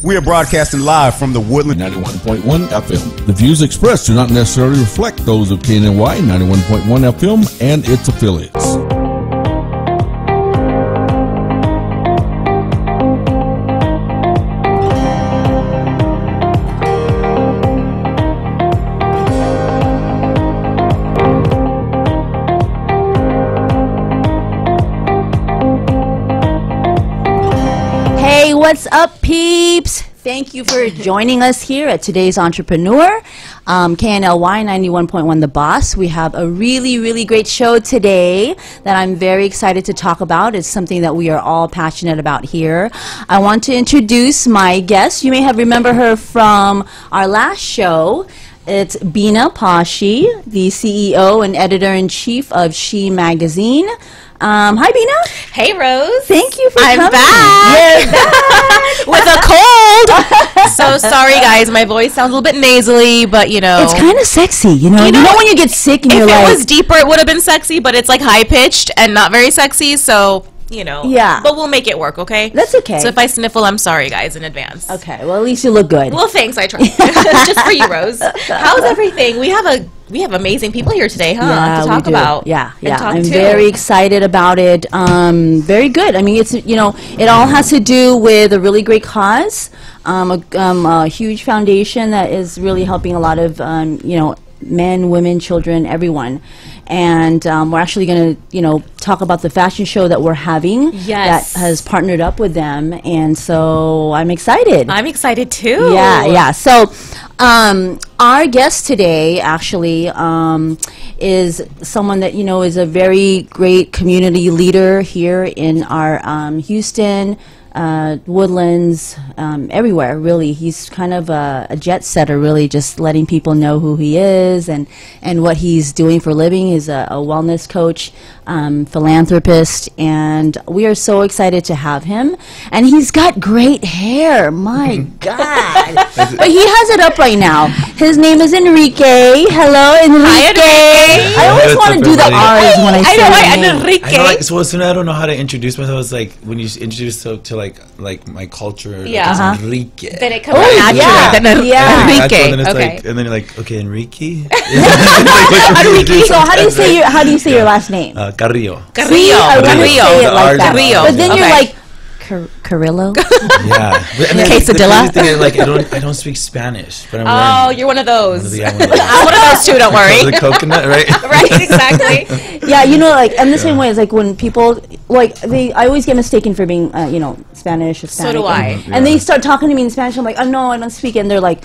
We are broadcasting live from the Woodland 91.1 FM. The views expressed do not necessarily reflect those of KNLY 91.1 FM and its affiliates. What's up, peeps? Thank you for joining us here at today's Entrepreneur, KNLY 91.1 The Boss. We have a really great show today that I'm very excited to talk about. It's something that we are all passionate about here. I want to introduce my guest. You may have remembered her from our last show. It's Bina Pashi, the CEO and editor-in-chief of She Magazine. Hi, Bina. Hey, Rose. Thank you for coming. I'm back. With a cold. So sorry, guys. My voice sounds a little bit nasally, but you know. It's kind of sexy, you know when you get sick and you're like. If it was deeper, it would have been sexy, but it's like high-pitched and not very sexy, so. Yeah. But we'll make it work, okay? That's okay. So if I sniffle, I'm sorry, guys, in advance. Okay. Well, at least you look good. Well, thanks. I tried. Just for you, Rose. How's everything? We have amazing people here today, huh? Yeah, to talk about. Yeah. I'm very excited about it. Very good. I mean, it's it all has to do with a really great cause. A huge foundation that is really helping a lot of men, women, children, everyone. And we're actually going to, talk about the fashion show that we're having. Yes. That has partnered up with them. And so I'm excited. I'm excited too. Yeah. So our guest today actually is someone that, is a very great community leader here in our Houston, Woodlands, everywhere, really. He's kind of a jet setter, really, just letting people know who he is and what he's doing for a living. He's a wellness coach, philanthropist, and we are so excited to have him. And he's got great hair. My God. But he has it up right now. His name is Enrique. Hello, Enrique. Hi, Enrique. I always want to do the R's when I say I your name. Enrique. So as soon as I don't know how to introduce myself, it's like when you introduce to like my culture, Yeah. like, it's Enrique. Then it comes out naturally. Yeah. Enrique. And then it's Okay. like, and then you're like, okay, Enrique. So how do you say your last name? Carrillo. See, I want to Carrillo. say it like that. Carrillo. But then you're Okay. like, Carrillo? Yeah. And then Quesadilla? the thing is, like, I don't speak Spanish, but I'm Oh, learning. you're one of those. One of those. I'm one of those too, don't worry. The coconut, right? Right, exactly. Yeah, like, I'm the same way. It's like when people, like, I always get mistaken for being, Spanish or Spanish. So do I. And they start talking to me in Spanish. I'm like, oh, no, I don't speak it. And they're like,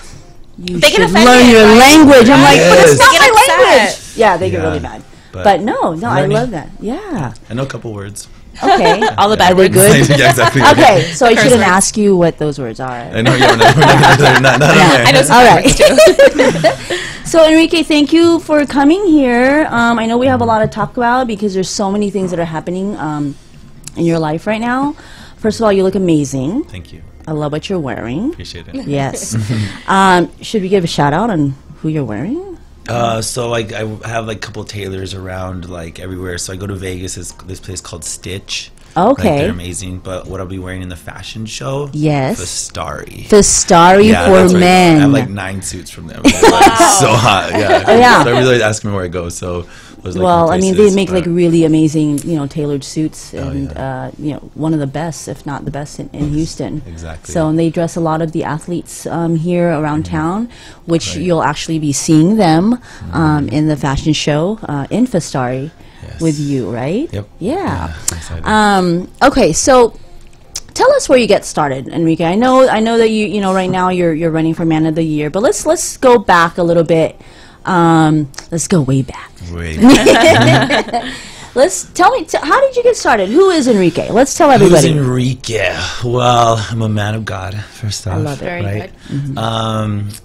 you They get should offended, learn your right? language. I'm like, but it's Yes. not They my get upset. language. Yeah, they get Yeah. really mad. But But no, I learning. love that. Yeah. I know a couple words. Okay. All the bad Are they words. good? Yeah, exactly. Okay, so I Curse shouldn't words. ask you what those words are. I know you're not I know some All bad right. words too. So Enrique, thank you for coming here. I know we have a lot to talk about because there's so many things that are happening in your life right now. First of all, you look amazing. Thank you. I love what you're wearing. Appreciate it. Yes. Should we give a shout out on who you're wearing? So like I have like a couple tailors around like everywhere. So I go to Vegas. It's this place called Stitch. Okay. Like, they're amazing. But what I'll be wearing in the fashion show? Yes. Fastari. Fastari Yeah, for that's right. men. I have like 9 suits from them. Like, so hot. Yeah. Yeah. So everybody's asking me where I go. So there's, like, Well, new I mean, they places, make like but- really amazing, tailored suits, and yeah. one of the best, if not the best, in Houston. Exactly. So, and they dress a lot of the athletes here around town, which Right. you'll actually be seeing them in the fashion show in Fastari Yes. with you, right? Yep. Yeah. I'm excited. Okay, so tell us where you get started, Enrique. I know that you right now you're running for Man of the Year, but let's go back a little bit. Let's go way back. Wait. Tell me, how did you get started? Who is Enrique? Let's tell Who's everybody. Enrique? Well, I'm a man of God, first off. love it. Very right? good.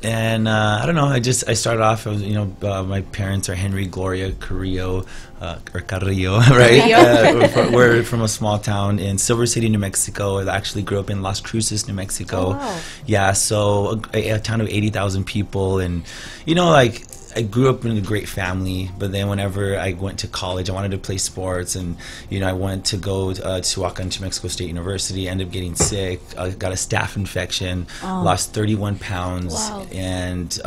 And I don't know. I started off. I was, my parents are Henry Gloria Carrillo, or Carrillo, right? We're from a small town in Silver City, New Mexico. I actually grew up in Las Cruces, New Mexico. Oh, wow. Yeah, so a town of 80,000 people, and like. I grew up in a great family, but then whenever I went to college, I wanted to play sports, and I went to go to walk onto Mexico State University, ended up getting sick, got a staph infection, lost 31 pounds, and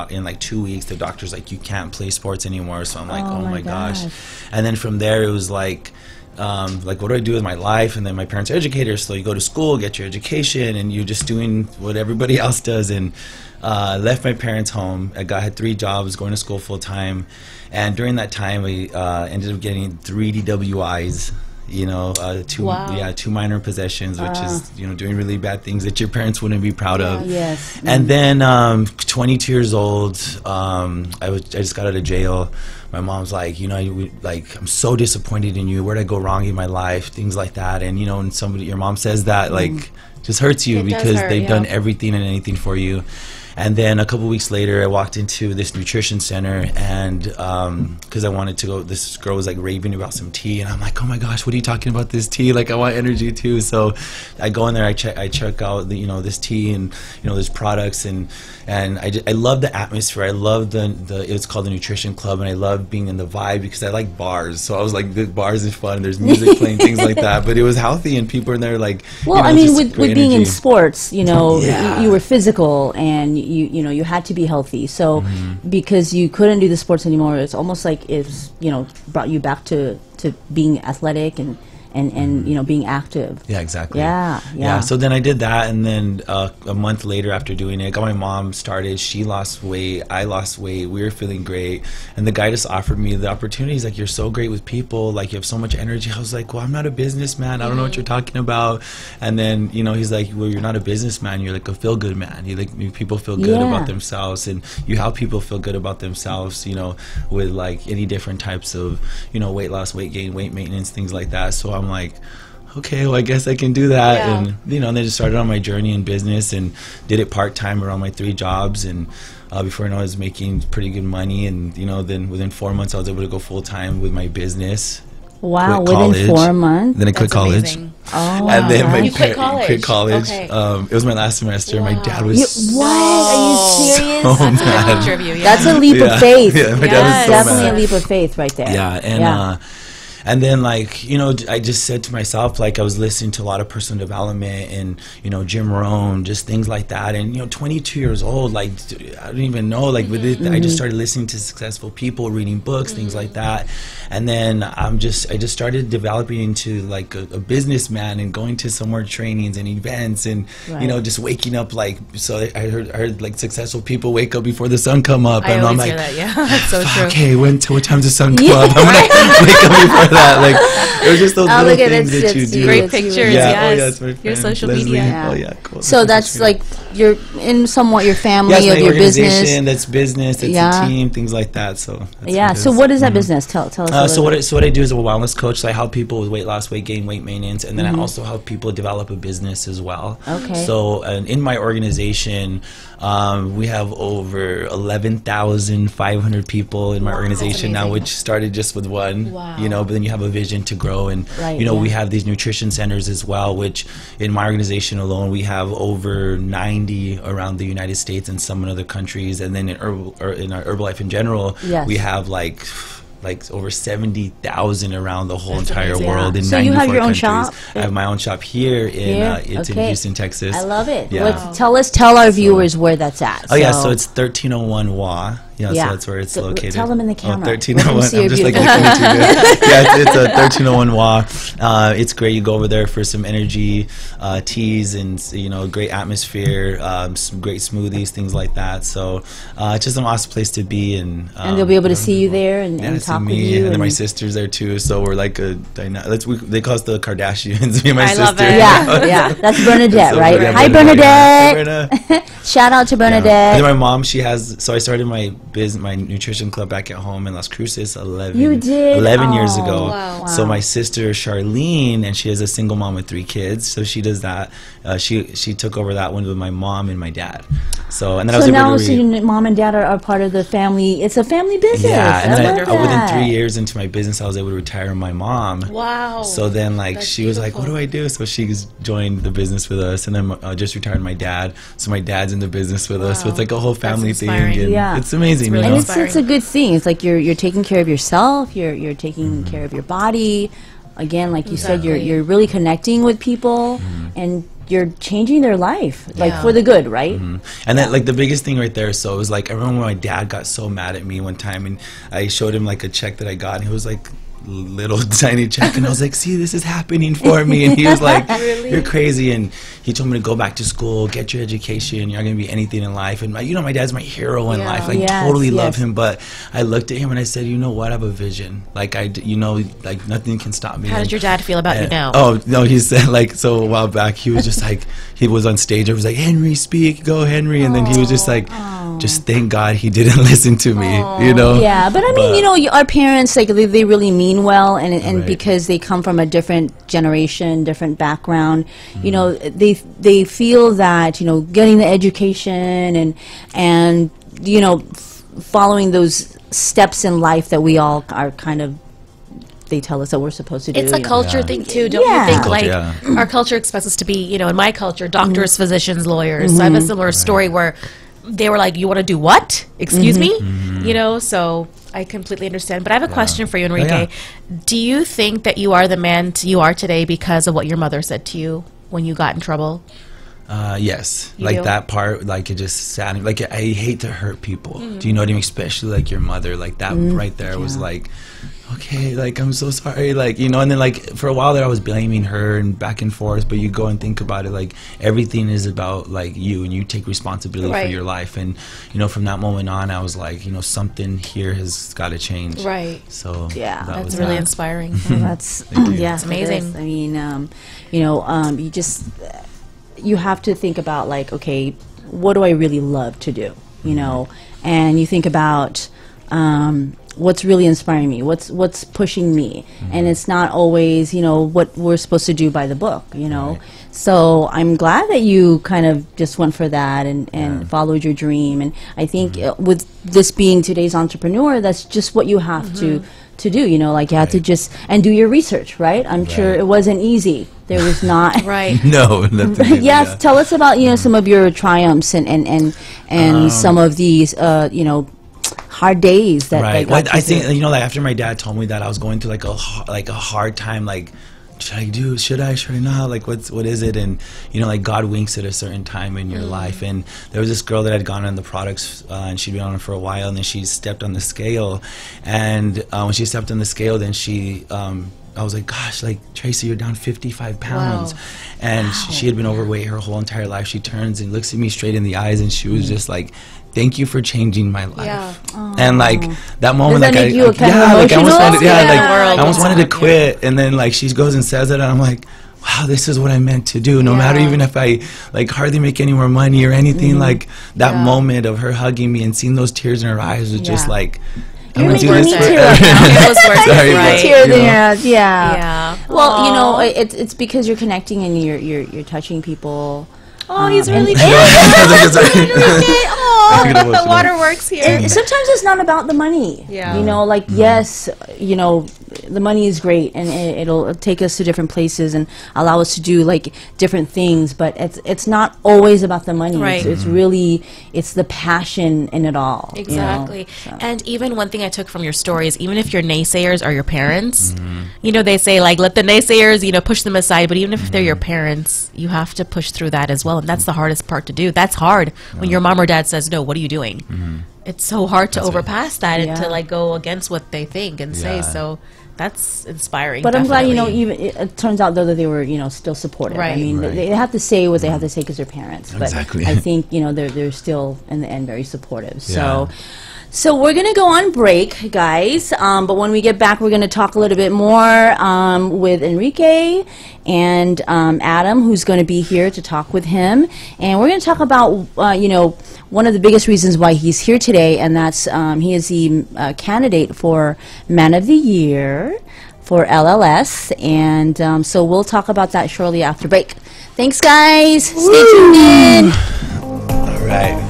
in like 2 weeks, the doctor's like, you can't play sports anymore. So I'm like, oh my gosh. And then from there, it was like what do I do with my life? And then my parents are educators, so you go to school, get your education, and you're just doing what everybody else does. And left my parents' home. I had 3 jobs, going to school full time, and during that time, we ended up getting 3 DWIs. 2 minor possessions, which is doing really bad things that your parents wouldn't be proud of. Yes. And then 22 years old, I just got out of jail. My mom's like, I'm so disappointed in you. Where'd I go wrong in my life? Things like that. And and your mom says that, like, just hurts you because they've done everything and anything for you. And then a couple weeks later, I walked into this nutrition center, and because I wanted to go, this girl was like raving about some tea, and I'm like, oh my gosh, what are you talking about, this tea? Like, I want energy too. So I go in there, I check out this tea and there's products, and I love the atmosphere. I love it's called the Nutrition Club, and I love being in the vibe because I like bars. So I was like, the bars is fun. There's music playing, things like that. But it was healthy, and people in there like. Well, I mean, with being in sports, you were physical, and you had to be healthy. So because you couldn't do the sports anymore, it's almost like it's brought you back to being athletic and being active. Yeah, exactly. Yeah. So then I did that, and then a month later after doing it, got my mom started. She lost weight. I lost weight. We were feeling great, and the guy just offered me the opportunity. He's like, "You're so great with people. Like, you have so much energy." I was like, "Well, I'm not a businessman. I don't know what you're talking about." And then he's like, "Well, you're not a businessman. You're like a feel-good man. You like people feel good about themselves, and you help people feel good about themselves. With like any different types of weight loss, weight gain, weight maintenance, things like that." So I'm like, okay, well, I guess I can do that. And and then just started on my journey in business and did it part-time around my 3 jobs, and before I know, I was making pretty good money, and then within 4 months I was able to go full-time with my business. Wow, within 4 months? Then I quit college. Amazing. Oh, and then you quit college? Quit college. Okay. It was my last semester. My dad was what? Are you serious? so That's a mad. good picture of you. That's a leap of faith. Yeah, my dad was so Definitely mad. a leap of faith right there. Yeah, and then like I just said to myself, like, I was listening to a lot of personal development and Jim Rohn, just things like that, and 22 years old, like, I don't even know, like, with it, I just started listening to successful people, reading books, things like that, and then I just started developing into like a businessman and going to some more trainings and events, and just waking up, like, so I heard like successful people wake up before the sun come up, and I'm like, hear that. Yeah, that's so true. okay, what time does the sun come up? I'm gonna wake up before that. Like, it was just those little things that you do. Great pictures. It's my Your friend, social Leslie. media. Yeah. Oh yeah, cool. So that's like you're in somewhat your family it's of my your organization, business. that's business, it's a team, things like that. So that's So what is that business? Tell us. So what I do is a wellness coach. So I help people with weight loss, weight gain, weight maintenance, and then I also help people develop a business as well. Okay. So in my organization, we have over 11,500 people in my organization now, which started just with one. Wow. But then you have a vision to grow, and we have these nutrition centers as well, which in my organization alone we have over 90 around the United States and some in other countries, and then in our Herbalife in general, we have like over 70,000 around the whole entire world in 94 countries. So you have your own shop? I have my own shop here in in Houston, Texas. I love it. Yeah. Tell our viewers where that's at. Oh yeah, so it's 1301 WA. So that's where it's located. Tell them in the camera. 1301. I'm just like looking at you. Yeah, it's 1301 WA. It's great. You go over there for some energy, teas, and great atmosphere, some great smoothies, things like that. So it's just an awesome place to be, and they'll be able to see you there and talk with you. And then my sister's there too. So we're like they call us the Kardashians. Me and my sister. love it. Yeah. That's Bernadette, So, right? yeah, Hi, Bernadette. Shout out to Bernadette. And then my mom, so I started my nutrition club back at home in Las Cruces 11 years ago. Wow. So my sister Charlene, and she is a single mom with 3 kids, so she does that. She took over that one with my mom and my dad. So and then I was able to your mom and dad are part of the family. It's a family business. Yeah, and then I love within that. 3 years into my business, I was able to retire my mom. Wow. So then, like, That's she was like, beautiful. "What do I do?" So she joined the business with us, and then just retired my dad. So my dad's in the business with us. So it's like a whole family thing, inspiring. and Yeah. it's amazing. amazing. really you know? And it's a good thing. It's like you're taking care of yourself. You're taking care of your body. Again, like you said, you're really connecting with people, and you're changing their life, like for the good, right? And then, like, the biggest thing right there, so it was like, I remember when my dad got so mad at me one time, and I showed him like a check that I got, and it was like little tiny check, and I was like, see, this is happening for me. And he was like, you're crazy. And he told me to go back to school, get your education, you're not gonna be anything in life. And my dad's my hero in life. I totally love him. But I looked at him and I said, you know what, I have a vision. Like, like nothing can stop me. How does your dad feel about you now? Oh no, he said, like, so a while back he was just like, he was on stage, I was like, Henry, speak, go Henry. And then he was just like, just thank God he didn't listen to me, you know? Yeah, but I mean, you know, our parents, like, they really mean well, and Right. because they come from a different generation, different background, you know, they feel that, you know, getting the education and you know, following those steps in life that we all are kind of, they tell us that we're supposed to do. It's a you know. culture thing too, don't Yeah. you think? Culture, Like our culture expects us to be, you know, in my culture, doctors, physicians, lawyers. So I have a similar story where they were like, "You want to do what? Excuse me?" You know. So I completely understand. But I have a question for you, Enrique. Do you think that you are the man you are today because of what your mother said to you when you got in trouble? Yes, You like do? that part, like it just saddened. Like, I hate to hurt people. Do you know what I mean? Especially like your mother. Like that right there was like, okay, like I'm so sorry, like, you know. And then like for a while there, I was blaming her and back and forth. But you go and think about it, like everything is about like you, and you take responsibility for Right. your life. And you know, from that moment on, I was like, you know, something here has got to change. Right. So Yeah. that That's was really that. inspiring. Well, that's yeah, It's amazing. it is. I mean, you know, you just you have to think about, like, okay, what do I really love to do? You know, and you think about what's really inspiring me, what's pushing me, and it's not always, you know, what we're supposed to do by the book, you know. Right. So I'm glad that you kind of just went for that and followed your dream. And I think with this being today's entrepreneur, that's just what you have to do, you know, like you have to just, and do your research, right? I'm sure Right. it wasn't easy. There was not. Right. No, nothing. Easy, Yes, yeah. tell us about, you know, some of your triumphs and some of these, you know, hard days that Right. got Well, you I think, through. you know, like after my dad told me that, I was going through like a hard time. Like, should I do? Should I not? Like, what is it? And you know, like God winks at a certain time in your life. And there was this girl that had gone on the products, and she'd been on it for a while, and then she stepped on the scale. And when she stepped on the scale, then she. I was like, gosh, like, Tracy, you're down 55 pounds. Wow. And she had been overweight her whole entire life. She turns and looks at me straight in the eyes, and she was just like, thank you for changing my life. Yeah. And like that moment, Does that like make you kind of like I almost emotional? wanted, yeah, Yeah. like I almost Yeah. wanted to quit. And then like she goes and says it, and I'm like, wow, this is what I meant to do. No matter even if I like hardly make any more money or anything, like that moment of her hugging me and seeing those tears in her eyes was just Yeah. like, You're I'm gonna do making this me for tear up now. It was worth Sorry, it, but- right? Tears you in know. your eyes, yeah. Yeah. Well, you know, Aw. it's because you're connecting and you're touching people. Oh, he's and- really and- Get the waterworks here. And sometimes it's not about the money. Yeah. You know, like, yes, you know, the money is great, and it'll take us to different places and allow us to do like different things, but it's not always about the money. Right. It's really, it's the passion in it all. you know? Exactly. So. And even one thing I took from your story is, even if your naysayers are your parents, you know, they say like, let the naysayers, you know, push them aside. But even if they're your parents, you have to push through that as well. And that's the hardest part to do. That's hard when your mom or dad says, no, what are you doing? It's so hard to overpass that and to Yeah. like go against what they think and say. Yeah. So that's inspiring. But I'm glad, you know, definitely. even it turns out though that they were, you know, still supportive. I Right. mean, Right. they have to say what they have to say because they're parents. But Exactly. I think, you know, they're still in the end very supportive. Yeah. So we're gonna go on break, guys. But when we get back, we're gonna talk a little bit more with Enrique and Adam, who's going to be here to talk with him, and we're going to talk about, you know, one of the biggest reasons why he's here today, and that's he is the candidate for Man of the Year for LLS, and so we'll talk about that shortly after break. Thanks, guys. Stay tuned in. All right.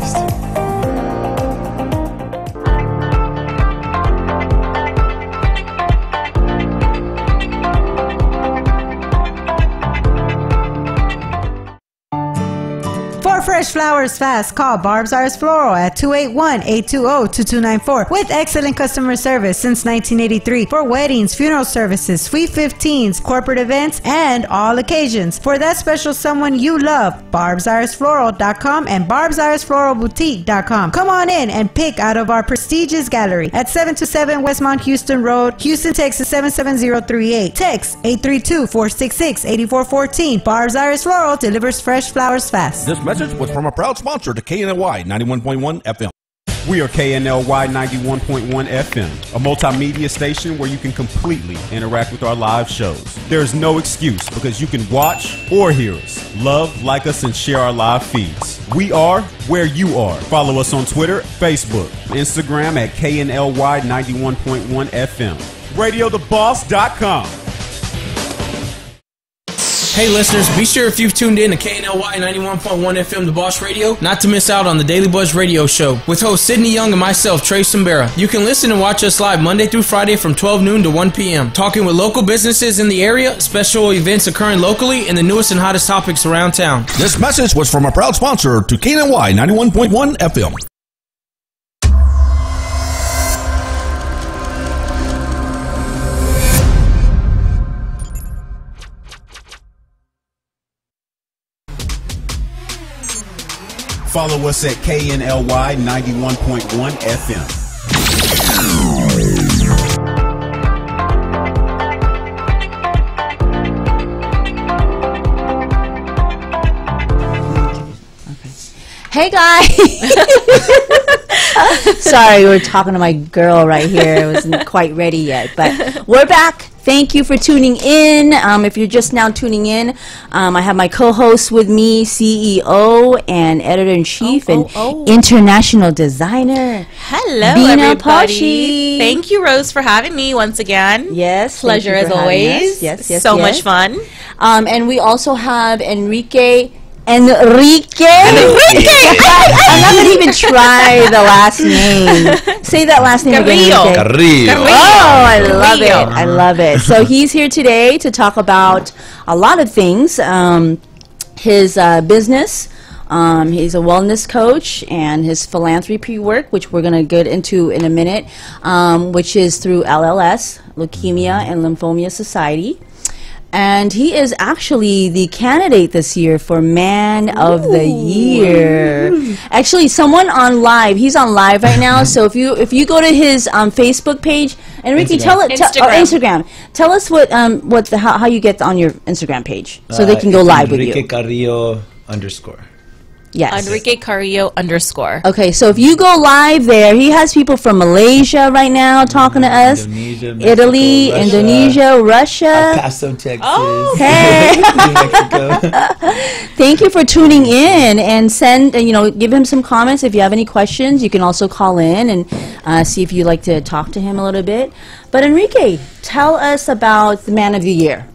For fresh flowers fast, call Barb's Iris Floral at 281-820-2294 with excellent customer service since 1983 for weddings, funeral services, sweet 15s, corporate events, and all occasions. For that special someone you love, barbsirisfloral.com and barbsirisfloralboutique.com. Come on in and pick out of our prestigious gallery at 727 Westmont Houston Road, Houston, Texas 77038. Text 832-466-8414. Barb's Iris Floral delivers fresh flowers fast. This message was from a proud sponsor to KNLY 91.1 FM. We are KNLY 91.1 FM, a multimedia station where you can completely interact with our live shows. There is no excuse because you can watch or hear us, love, like us, and share our live feeds. We are where you are. Follow us on Twitter, Facebook, Instagram at KNLY 91.1 FM. RadioTheBoss.com. Hey listeners, be sure if you've tuned in to KNLY 91.1 FM The Boss Radio, not to miss out on the Daily Buzz Radio Show with host Sidney Young and myself, Trey Simbera. You can listen and watch us live Monday through Friday from 12 noon to 1 p.m. Talking with local businesses in the area, special events occurring locally, and the newest and hottest topics around town. This message was from a proud sponsor to KNLY 91.1 FM. Follow us at KNLY 91.1 FM. Hey guys! Sorry, we're talking to my girl right here. I wasn't quite ready yet, but we're back. Thank you for tuning in. If you're just now tuning in, I have my co-host with me, CEO and editor-in-chief and international designer. Hello, Bina everybody. Pashi. Thank you, Rose, for having me once again. Yes. Pleasure as always. Yes, so much fun. And we also have Enrique. I'm not going to even try the last name. Say that last name again. Carrillo. Oh, I love it. I love it. So he's here today to talk about a lot of things. His business. He's a wellness coach, and his philanthropy work, which we're going to get into in a minute, which is through LLS, Leukemia and Lymphoma Society. And he is actually the candidate this year for Man of the Year. Actually, someone on live. He's on live right now. So if you go to his Facebook page, Enrique, Instagram. Tell us how you get on your Instagram page so they can go live with you. Enrique Carrillo _ Yes. Enrique Carrillo _ Okay, so if you go live there, he has people from Malaysia right now talking to us. Indonesia, Mexico, Italy, Russia, Indonesia, Russia. El Paso, Texas. Oh. Hey. Mexico. Thank you for tuning in, and give him some comments if you have any questions. You can also call in and see if you'd like to talk to him a little bit. But Enrique, tell us about the Man of the Year.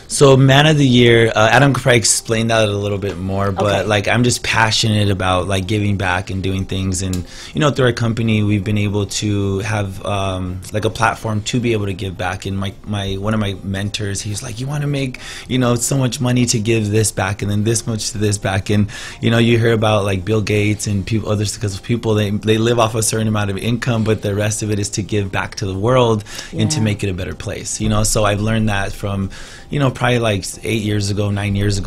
So Man of the Year, Adam could probably explain that a little bit more, but I'm just passionate about giving back and doing things, and through our company we've been able to have a platform to be able to give back. And one of my mentors, he's like, you want to make so much money to give this back, and then this much to this back, and you hear about Bill Gates and others, because people they live off a certain amount of income, but the rest of it is to give back to the world and to make it a better place. So I've learned that from probably 9 years ago,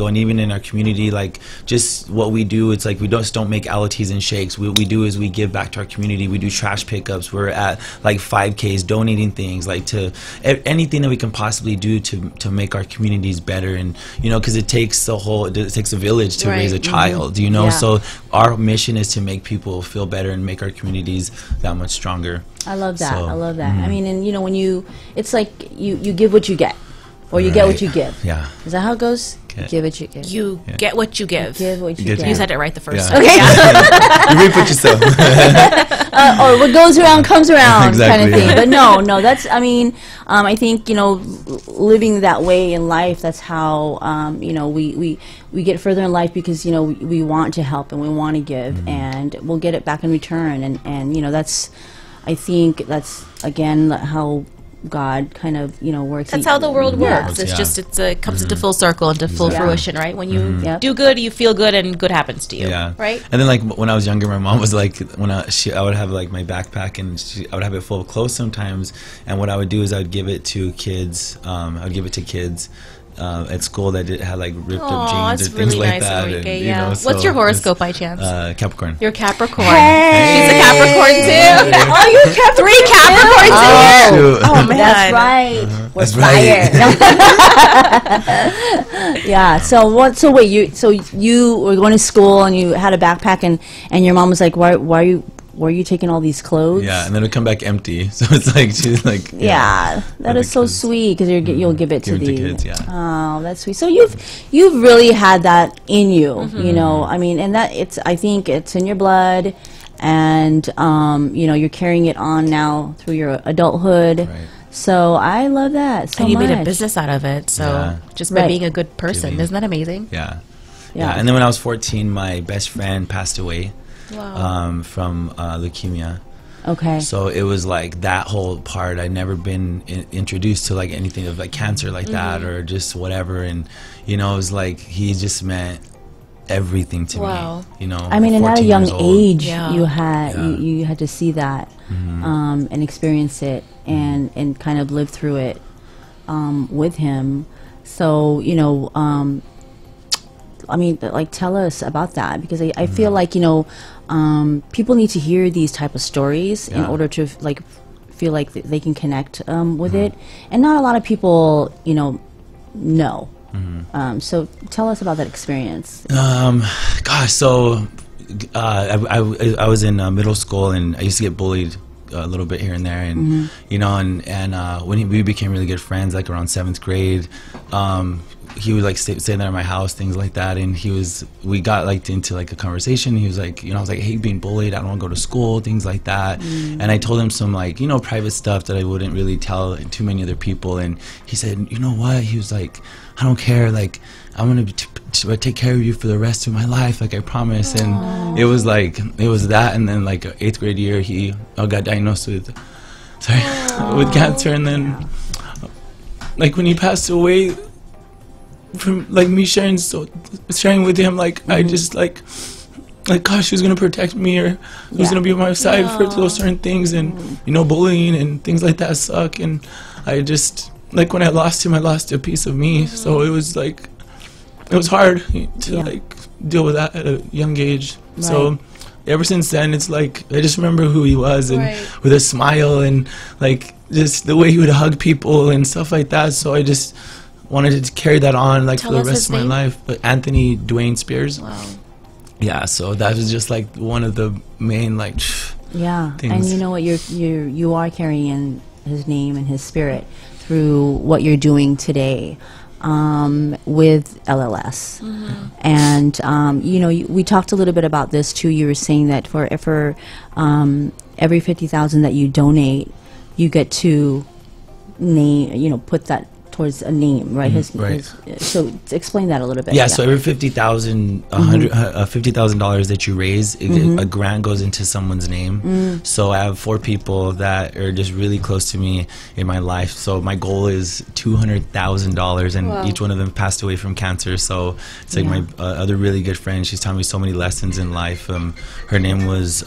and even in our community, just what we do, it's we don't make aloes and shakes. What we do is we give back to our community. We do trash pickups. We're at 5Ks, donating things to anything that we can possibly do to make our communities better. And because it takes a village to raise a child. So our mission is to make people feel better and make our communities that much stronger. I love that. I love that. I mean, and when it's you give what you get. Or you get what you give. Yeah. Is that how it goes? You give what you give. You get what you give. Give what you get. You said it right the first time. Okay. You reap what you sow. Or what goes around comes around kind of thing. Yeah. But no, that's, I think, living that way in life, that's how, we get further in life because, we want to help and we want to give, and we'll get it back in return. And that's, I think that's, again, how God kind of, works. That's how the world works. It's Yeah. just it comes into full circle, into full fruition, right? When you Yep. do good, you feel good, and good happens to you. Yeah. Right. And then like when I was younger, my mom was like, I would have like my backpack and I would have it full of clothes sometimes. And what I would do is I would give it to kids. I would give it to kids at school that had like ripped up Aw, jeans it's or things really like nice, that. Enrique. And, Yeah. so What's your it's, horoscope by chance? Capricorn. You're Capricorn. Hey! She's a Capricorn too. Oh, you're Capricorn. Three Capricorns in Oh. here. Shoot. Oh man. That's right. We're That's right. fire. Yeah. So what? So wait. You were going to school and you had a backpack and your mom was like, why are you taking all these clothes? Yeah, and then it'd come back empty. So it's like she's like, Yeah, that For is the so kids. sweet because you'll give it to Give it the to kids, yeah. Oh, that's sweet. So you've really had that in you, I mean, and that I think it's in your blood, and you're carrying it on now through your adulthood. Right. So I love that so And you much. made a business out of it. So Yeah. just by Right. being a good person, Giving. isn't that amazing? Yeah. Yeah. Yeah. And then when I was 14, my best friend passed away Wow. from leukemia. Okay. So it was like that whole part. I'd never been introduced to like anything of like cancer like that or just whatever. And, it was like he just meant everything to Wow. me. I mean, and at a 14 young years old. age, Yeah. you had Yeah. you had to see that and experience it and kind of live through it with him. So I mean, like, tell us about that because I feel like people need to hear these type of stories in Yeah. order to like feel like they can connect with it, and not a lot of people know. So tell us about that experience. Gosh, so I was in middle school and I used to get bullied a little bit here and there, and when we became really good friends, like around 7th grade, he would like stay there at my house, things like that, and we got like into like a conversation. He was like, I was like, I hate being bullied, I don't want to go to school, things like that. And I told him some like private stuff that I wouldn't really tell too many other people, and he said, you know what, he was like, I don't care, like I'm gonna take care of you for the rest of my life, like I promise. And it was that, and then like 8th grade year he got diagnosed with cancer, and then like when he passed away, from like me sharing with him, like I just like gosh, who's gonna protect me or who's gonna be on my side for those certain things, and bullying and things like that suck. And I just like when I lost him, I lost a piece of me. So it was like it was hard to like deal with that at a young age. Right. So ever since then, it's like I just remember who he was, and Right. with a smile and like just the way he would hug people and stuff like that. So I just wanted to carry that on like Tell for the us rest his of my name. life. But Anthony Dwayne Spears. Wow. Yeah, so that was just like one of the main like Yeah, things. and you know what, you are carrying in his name and his spirit through what you're doing today with LLS. And we talked a little bit about this too. You were saying that for every 50,000 that you donate, you get to name, put that towards a name, right? right. So explain that a little bit. Yeah, so every $50,000 that you raise, a grant goes into someone's name. So I have 4 people that are just really close to me in my life. So my goal is $200,000, and Wow. each one of them passed away from cancer. So it's like my other really good friend. She's taught me so many lessons in life. Her name was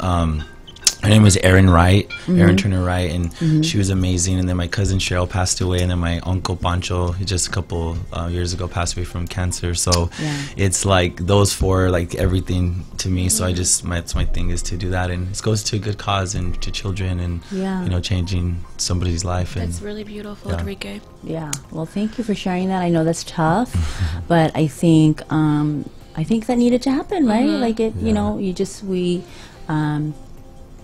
Erin Wright, Erin Turner Wright, and she was amazing. And then my cousin Cheryl passed away, and then my uncle Pancho, he just a couple years ago passed away from cancer. So it's like those 4 like everything to me. So I just that's my thing is to do that, and it goes to a good cause and to children, and changing somebody's life. And That's really beautiful, Yeah. Enrique. Yeah. Well, thank you for sharing that. I know that's tough, but I think that needed to happen, right? Like we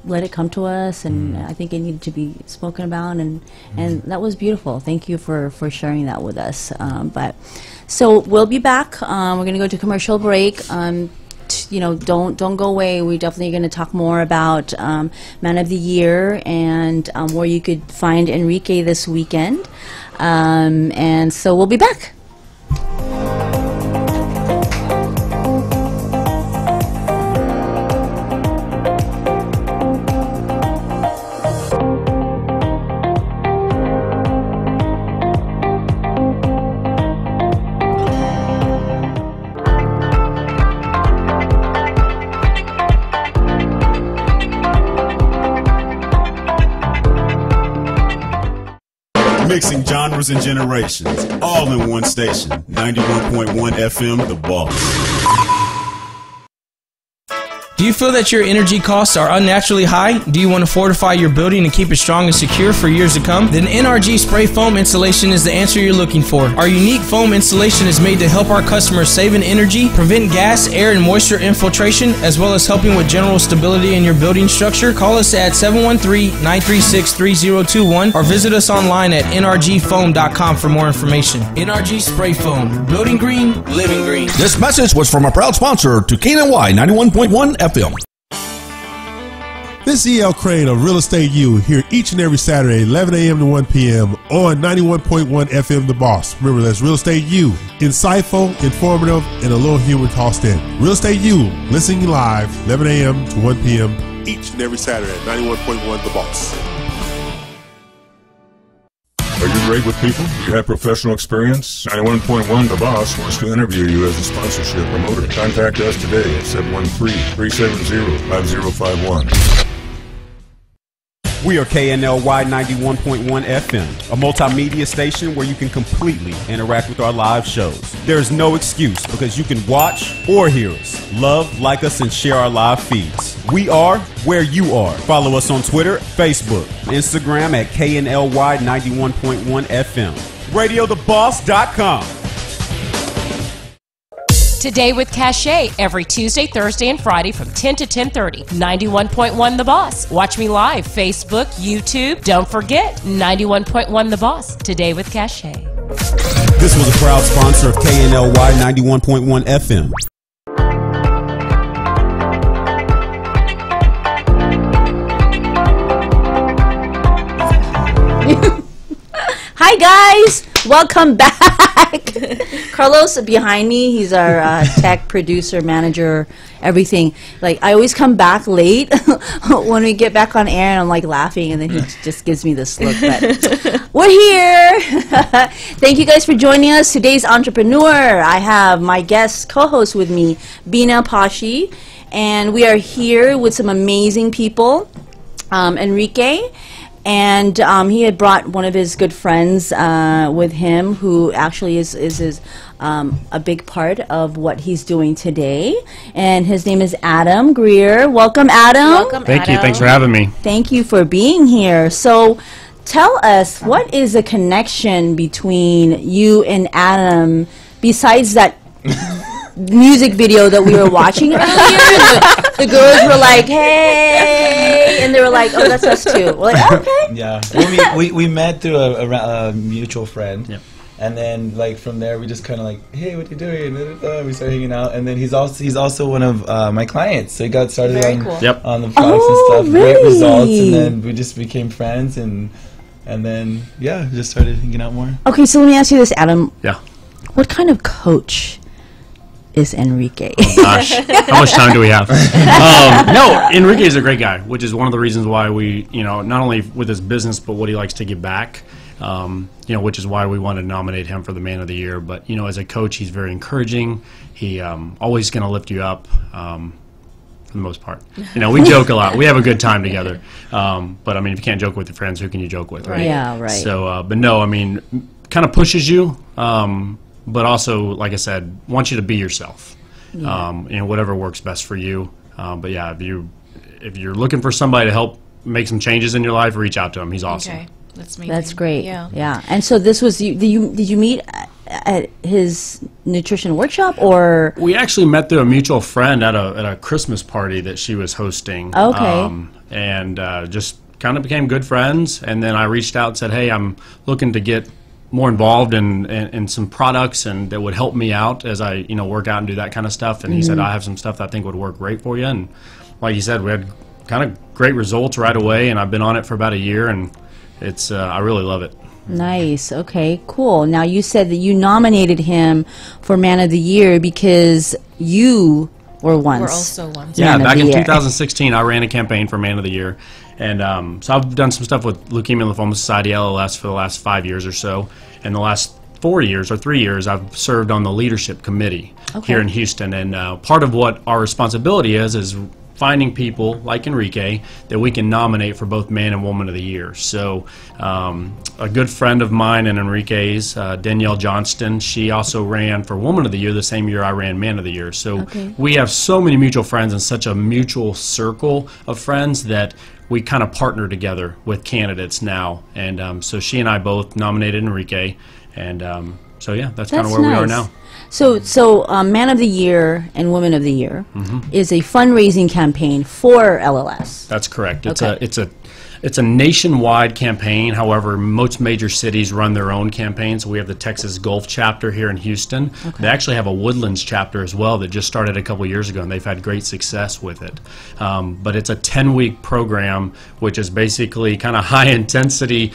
let it come to us, and I think it needed to be spoken about, and that was beautiful. Thank you for sharing that with us. But so we'll be back. We're going to go to commercial break. Don't go away. We're definitely going to talk more about Man of the Year and where you could find Enrique this weekend. And so we'll be back. Mixing genres and generations, all in one station. 91.1 FM, The Boss. Do you feel that your energy costs are unnaturally high? Do you want to fortify your building and keep it strong and secure for years to come? Then NRG Spray Foam Installation is the answer you're looking for. Our unique foam installation is made to help our customers save in energy, prevent gas, air, and moisture infiltration, as well as helping with general stability in your building structure. Call us at 713-936-3021 or visit us online at nrgfoam.com for more information. NRG Spray Foam. Building green, living green. This message was from a proud sponsor to KNLY 91.1 FM. This is E.L. Crane of Real Estate U here each and every Saturday, 11 a.m. to 1 p.m. on 91.1 FM The Boss. Remember, that's Real Estate U. Insightful, informative, and a little humor tossed in. Real Estate U, listening live, 11 a.m. to 1 p.m. each and every Saturday at 91.1 The Boss. Are you great with people? Do you have professional experience? 91.1 The Boss wants to interview you as a sponsorship promoter. Contact us today at 713-370-5051. We are KNLY 91.1 FM, a multimedia station where you can completely interact with our live shows. There's no excuse because you can watch or hear us, love, like us, and share our live feeds. We are where you are. Follow us on Twitter, Facebook, Instagram at KNLY 91.1 FM. RadioTheBoss.com. Today with Cachet, every Tuesday, Thursday, and Friday from 10 to 10:30. 91.1 The Boss. Watch me live, Facebook, YouTube. Don't forget, 91.1 The Boss. Today with Cachet. This was a proud sponsor of KNLY 91.1 FM. Hi guys, welcome back. Carlos behind me, he's our tech producer, manager, everything. Like, I always come back late when we get back on air, and I'm like laughing, and then he just gives me this look. But we're here. Thank you guys for joining us. Today's Entrepreneur, I have my guest co-host with me, Bina Pashi, and we are here with some amazing people. Enrique. And he had brought one of his good friends with him, who actually is a big part of what he's doing today. And his name is Adam Greer. Welcome, Adam. Welcome, Thank you. Thanks for having me. Thank you for being here. So tell us, what is the connection between you and Adam besides that music video that we were watching earlier? The girls were like, hey, and they were like, oh, that's us too. We're like, okay. Yeah. Well, we met through a mutual friend. Yep. And then, like, from there, we just kind of like, hey, what you doing? We started hanging out. And then he's also one of my clients. So he got started on the products and stuff. Really? Great results. And then we just became friends. And then, yeah, just started hanging out more. Okay, so let me ask you this, Adam. Yeah. What kind of coach is Enrique? Oh, gosh. How much time do we have? No, Enrique is a great guy, which is one of the reasons why we, not only with his business, but what he likes to give back, which is why we wanted to nominate him for the Man of the Year. But, as a coach, he's very encouraging. He always going to lift you up. For the most part, we joke a lot. We have a good time together. But I mean, if you can't joke with your friends, who can you joke with, right? Yeah, right. So, but no, I mean, kind of pushes you. But also, like I said, wants you to be yourself. Whatever works best for you. But yeah, if you're looking for somebody to help make some changes in your life, reach out to him. He's awesome. Okay, that's amazing. That's great. Yeah. And so this was you. Did you meet at his nutrition workshop, or? We actually met through a mutual friend at a Christmas party that she was hosting. Okay. And just kind of became good friends. And then I reached out and said, hey, I'm looking to get more involved in some products and that would help me out as I work out and do that kind of stuff. And he said, I have some stuff that I think would work great for you. And like you said, we had kind of great results right away, and I've been on it for about a year, and it's I really love it. Nice. Okay, cool. Now, you said that you nominated him for Man of the Year because you were also once yeah, back in 2016 I ran a campaign for Man of the Year. And so I've done some stuff with Leukemia and Lymphoma Society, LLS, for the last 5 years or so. And the last 4 years or 3 years, I've served on the leadership committee here in Houston. And part of what our responsibility is finding people like Enrique that we can nominate for both Man and Woman of the Year. So a good friend of mine and Enrique's, Danielle Johnston, she also ran for Woman of the Year the same year I ran Man of the Year. So we have so many mutual friends and such a mutual circle of friends that we kind of partner together with candidates now. And so she and I both nominated Enrique. And so, yeah, that's kind of where we are now. So Man of the Year and Woman of the Year is a fundraising campaign for LLS. That's correct. It's a nationwide campaign. However, most major cities run their own campaigns. We have the Texas Gulf chapter here in Houston. They actually have a Woodlands chapter as well that just started a couple years ago, and they've had great success with it. But it's a 10-week program, which is basically kind of high-intensity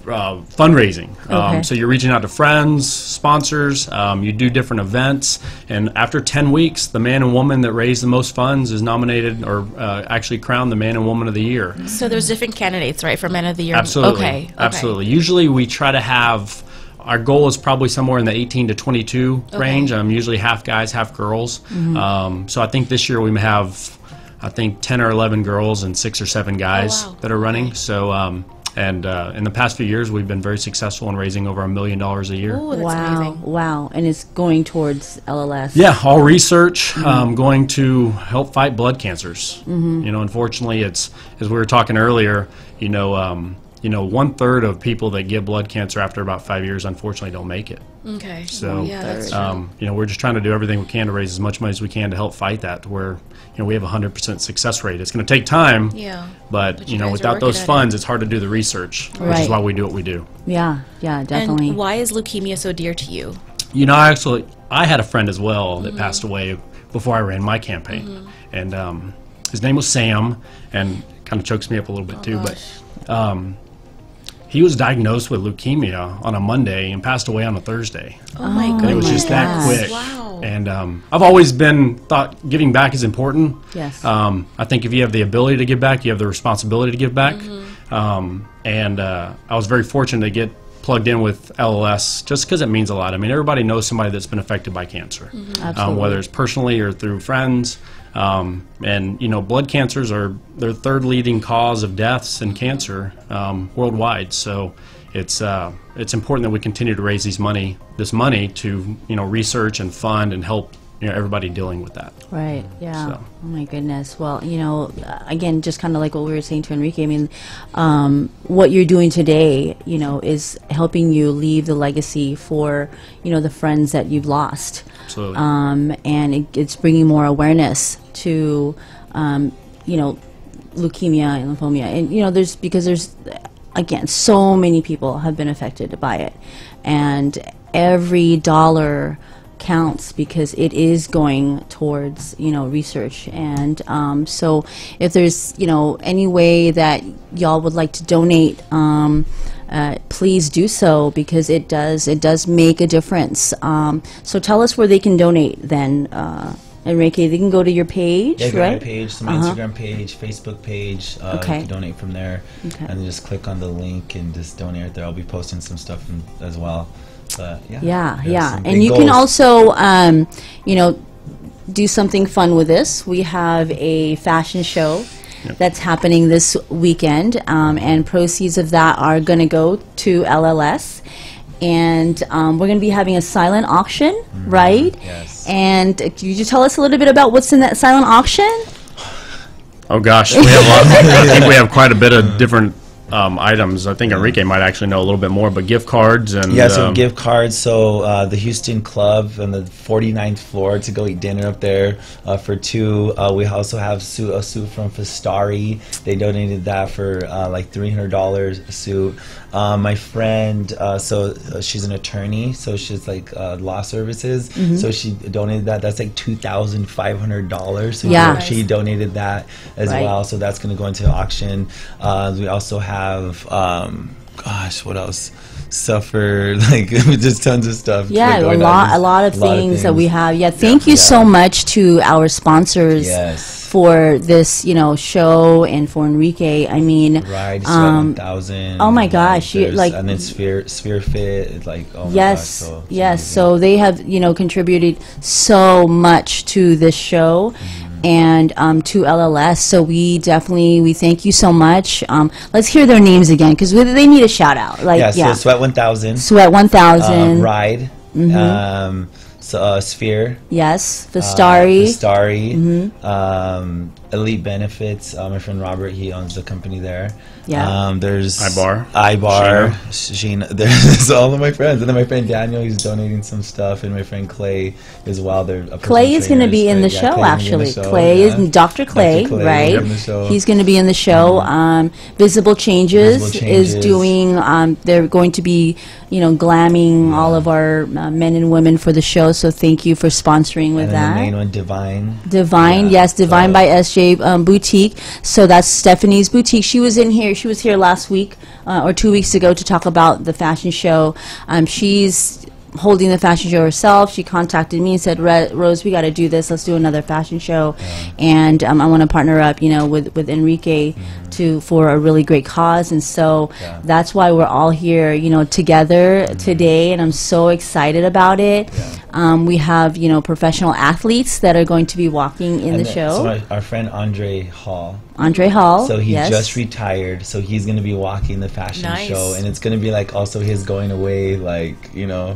fundraising. So you're reaching out to friends, sponsors, you do different events, and after 10 weeks, the man and woman that raised the most funds is nominated or actually crowned the Man and Woman of the Year. So there's different candidates, right, for Man of the Year? Absolutely. Absolutely. Usually we try to have, our goal is probably somewhere in the 18 to 22 range. Usually half guys, half girls. So I think this year we may have, 10 or 11 girls and 6 or 7 guys that are running. So and in the past few years, we've been very successful in raising over $1 million a year. Ooh, that's amazing. Wow. And it's going towards LLS. Yeah, all research going to help fight blood cancers. You know, unfortunately, it's, as we were talking earlier, 1/3 of people that get blood cancer after about 5 years, unfortunately, don't make it. Okay. So, yeah, that's true. we're just trying to do everything we can to raise as much money as we can to help fight that, to where, we have a 100% success rate. It's going to take time, but without those funds, it's hard to do the research, which is why we do what we do. Yeah, definitely. And why is leukemia so dear to you? I had a friend as well that passed away before I ran my campaign, and his name was Sam, and kind of chokes me up a little bit too, but he was diagnosed with leukemia on a Monday and passed away on a Thursday. Oh my goodness. And it was just that quick. Wow. And I've always thought giving back is important. Yes. I think if you have the ability to give back, you have the responsibility to give back. And I was very fortunate to get plugged in with LLS just because it means a lot. I mean, everybody knows somebody that's been affected by cancer, whether it's personally or through friends. And blood cancers are their 3rd leading cause of deaths in cancer worldwide. So it's important that we continue to raise this money to research and fund and help everybody dealing with that. Right. Yeah. So. Oh my goodness. Well, again, just kind of like what we were saying to Enrique. I mean, what you're doing today, is helping you leave the legacy for the friends that you've lost. Absolutely. And it's bringing more awareness to leukemia and lymphoma, and there's again, so many people have been affected by it, and every dollar counts because it is going towards research. And so if there's any way that y'all would like to donate, please do so, because it does make a difference. So tell us where they can donate then. Enrique, they can go to your page, right? Right? My page, so my Instagram page, Facebook page. You can donate from there, and then just click on the link and just donate right there. I'll be posting some stuff as well. But And you can also, do something fun with this. We have a fashion show that's happening this weekend, and proceeds of that are going to go to LLS. And we're going to be having a silent auction, right? Yes. And could you tell us a little bit about what's in that silent auction? Oh gosh, we have I think we have quite a bit of different items. I think Enrique might actually know a little bit more, but gift cards and so gift cards. So the Houston Club on the 49th floor to go eat dinner up there for 2. We also have a suit from Fastari. They donated that for like $300 a suit. My friend, she's an attorney, so she's like law services. So she donated that. That's like $2,500. So she donated that as well. So that's going to go into auction. We also have, what else? suffer, like just tons of stuff. Yeah, like, a lot of things that we have. Yeah, thank you so much to our sponsors for this, show, and for Enrique. I mean, Ride, Sweat 1000. Oh my gosh, and then Sphere Fit, like, oh my yes, gosh, yes. So they have, contributed so much to this show. And to LLS, so we thank you so much. Let's hear their names again, because they need a shout out. So Sweat 1000, Sweat 1000, Ride, Sphere, yes, Vistari, Elite Benefits. My friend Robert, he owns the company there. Yeah. There's iBar, Sheena. There's all of my friends, and then my friend Daniel, he's donating some stuff, and my friend Clay as well. Clay is going to be in the show, actually. Clay is Dr. Clay, right? He's going to be in the show. Visible Changes is doing. They're going to be, glamming all of our men and women for the show. So thank you for sponsoring with that. The main one, Divine. Divine by SJ Boutique. So that's Stephanie's boutique. She was in here. She was here last week or 2 weeks ago to talk about the fashion show. She's holding the fashion show herself. She contacted me and said, Rose, we got to do this. Let's do another fashion show. And I want to partner up, with Enrique for a really great cause. And so that's why we're all here, together today. And I'm so excited about it. We have, professional athletes that are going to be walking in the show. So our friend Andre Hall. So he just retired. So he's going to be walking the fashion show. And it's going to be like also his going away,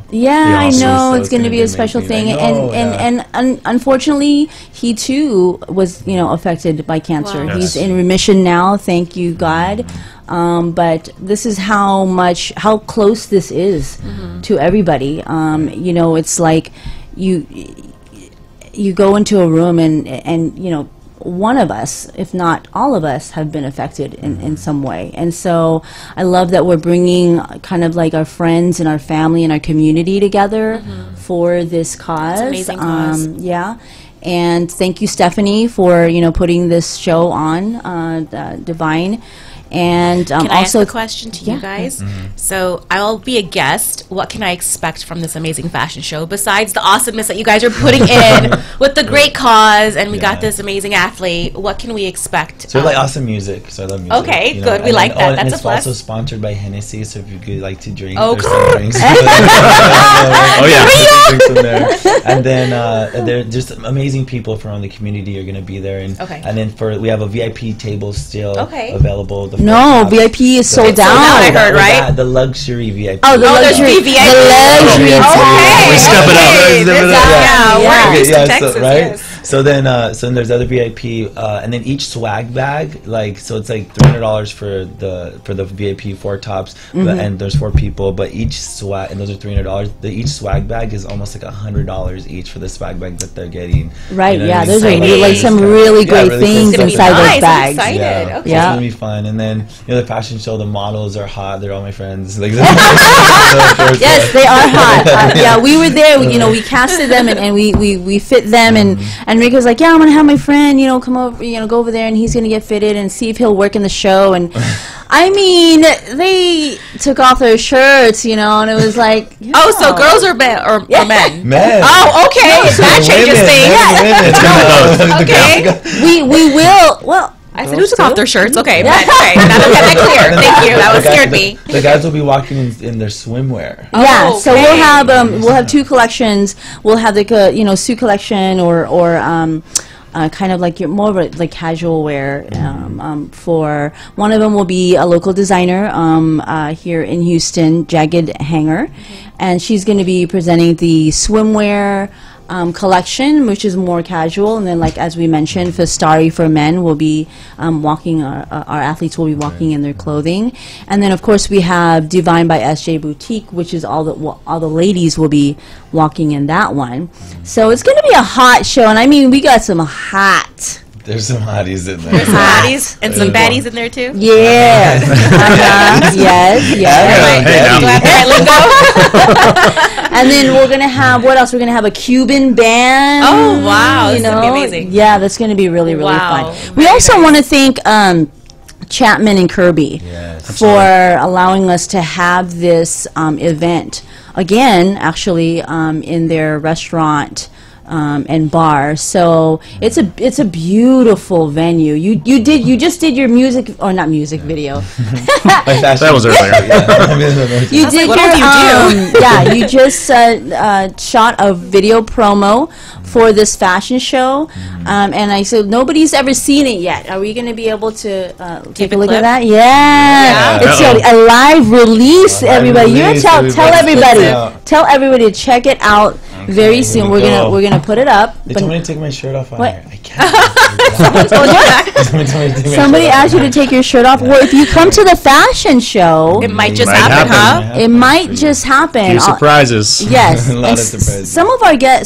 Yeah, I know. It's going to be a special thing. And unfortunately, he too was, affected by cancer. Wow. He's in remission now. Thank you, God. But this is how close this is to everybody. It's like you go into a room and one of us, if not all of us, have been affected in some way. And so I love that we're bringing kind of like our friends and our family and our community together for this cause. It's an amazing cause. Yeah. And thank you, Stephanie, for, putting this show on, Divine. And can I also ask a question to you guys? So I'll be a guest. What can I expect from this amazing fashion show besides the awesomeness that you guys are putting in with the great cause, and we got this amazing athlete? What can we expect? So I like awesome music. So I love music. Okay, good. We like that. That's a plus. It's also sponsored by Hennessy. So if you could like to drink, there's some drinks. Drinks in there. And then there's just amazing people from the community are going to be there. And then we have a VIP table still available. VIP is sold out. I heard, right? The luxury VIP. Oh, the luxury VIP. The luxury. Okay. We step it up. Right? So then there's other VIP, and then each swag bag, so it's like $300 for the VIP 4 tops, and there's 4 people, but each swag, and those are $300. Each swag bag is almost like $100 each for the swag bag that they're getting. Right? Those are some really great things inside those bags. I'm excited. Okay. It's gonna be fun. And then the fashion show, the models are hot. They're all my friends. Yes, they are hot. We were there. We casted them and we fit them and Rick was like, I'm gonna have my friend, come over, go over there and he's gonna get fitted and see if he'll work in the show. And I mean, they took off their shirts, and it was like, so girls or men? Men. Oh, okay. That changes things. Okay. We will. Well, I said, who took off their shirts? Okay, men. Okay, now that got that clear. Thank you. That scared me. The guys will be walking in their swimwear. So we'll have 2 collections. We'll have the suit collection or kind of like more of like casual wear. For one of them will be a local designer here in Houston, Jagged Hanger, and she's going to be presenting the swimwear collection, which is more casual, and then as we mentioned, Fistari for men will be walking. Our athletes will be walking in their clothing, and then of course we have Divine by SJ Boutique, which is all the ladies will be walking in that one. So it's going to be a hot show, and I mean we got some hot. There's some hotties in there. There's some hotties and some baddies in there too. Yes. And then we're gonna have what else? We're gonna have a Cuban band. Oh wow, that's gonna be amazing. Yeah, that's gonna be really fun. We also want to thank Chapman and Kirby for allowing us to have this event again, actually, in their restaurant and bar. So it's a beautiful venue. You just did your music or not music video. That was earlier. You did you just shot a video promo for this fashion show, and I said nobody's ever seen it yet. Are we going to be able to take a look at that? Yeah. It's a live release. Everybody, tell everybody to check it out. Very soon, we're gonna put it up. They told me to take my shirt off on here. I can't. Somebody asked you to take your shirt off. Well, if you come to the fashion show, it might just happen, huh? It might just happen. Few surprises. Yes, a lot of surprises.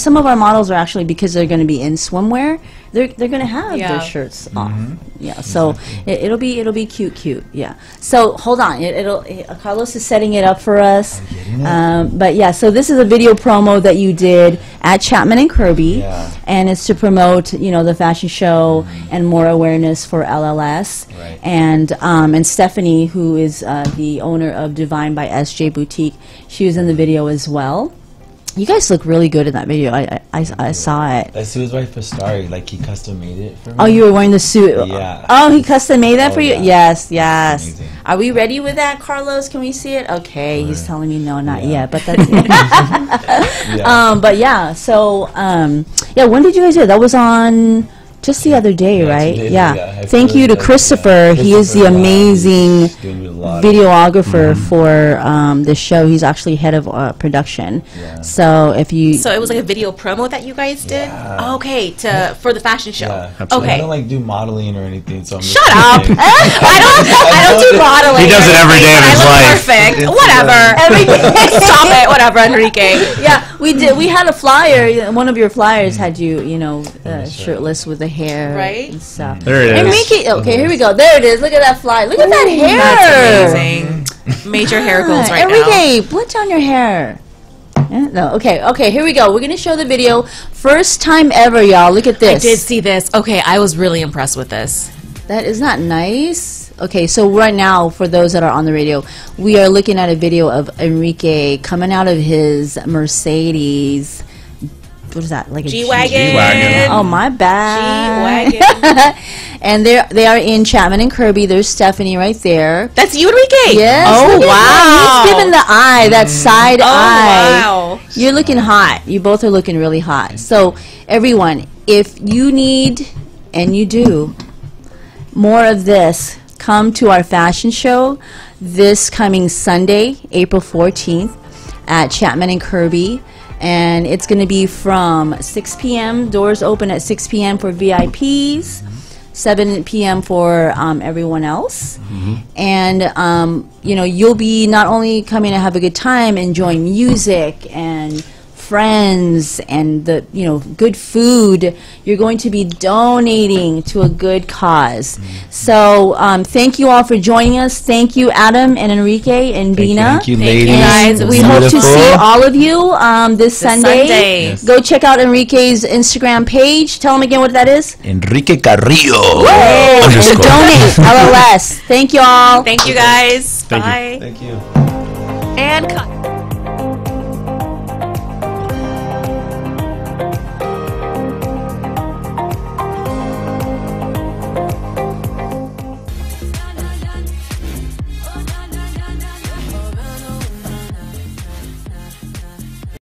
Some of our models are actually, because they're going to be in swimwear, they're going to have their shirts off. Yeah, so it'll be cute. Yeah. So hold on, Carlos is setting it up for us. But yeah, so this is a video promo that you did at Chapman and Kirby, and it's to promote the fashion show and more awareness for LLS. Right. And Stephanie, who is the owner of Divine by SJ Boutique, she was in the video as well. You guys look really good in that video. I saw it. That suit was right for Starry. Like, he custom made it for me. Oh, you were wearing the suit. Yeah. Oh, he custom made that for you. Yeah. Yes. Amazing. Are we ready with that, Carlos? Can we see it? Okay, he's telling me no, not yet. But that's it. But yeah. So when did you guys do it? That was on just the other day, right? Yeah. Thank you to Christopher. He is the amazing videographer for the show. He's actually head of production. So if you so it was like a video promo that you guys did. Okay, for the fashion show. Okay. I don't do modeling or anything. So I'm shut up. I don't do modeling. He does it every day of his life. Perfect. Whatever. Stop it. Whatever, Enrique. Yeah, we did. We had a flyer. One of your flyers had you, shirtless with the hair, right? And stuff. There it is. Enrique, okay, here we go. There it is. Look at that flyer. Look at that hair. That's amazing. Major hair goals right now. Enrique, blitz on your hair. No, okay, here we go. We're going to show the video. First time ever, y'all. Look at this. I did see this. Okay, I was really impressed with this. That is not nice. Okay, so right now, for those that are on the radio, we are looking at a video of Enrique coming out of his Mercedes. What is that? Like a G-Wagon. Oh, my bad. G-Wagon. And they are in Chapman and Kirby. There's Stephanie right there. That's you, Enrique? Yes. Oh, wow. He's giving the eye, that side eye. Wow. You're looking hot. You both are looking really hot. So, everyone, if you need, and you do, more of this, come to our fashion show this coming Sunday, April 14th at Chapman and Kirby. And it's going to be from 6 p.m. Doors open at 6 p.m. for VIPs, 7 p.m. for everyone else. And, you'll be not only coming to have a good time, enjoying music and friends and the good food. You're going to be donating to a good cause. So thank you all for joining us. Thank you, Adam and Enrique and Bina. Thank you, ladies. And we hope to see all of you this Sunday. Yes. Go check out Enrique's Instagram page. Tell them again what that is. Enrique Carrillo. And donate. LLS. Thank you all. Thank you guys. Thank you. Bye. Thank you. And cut.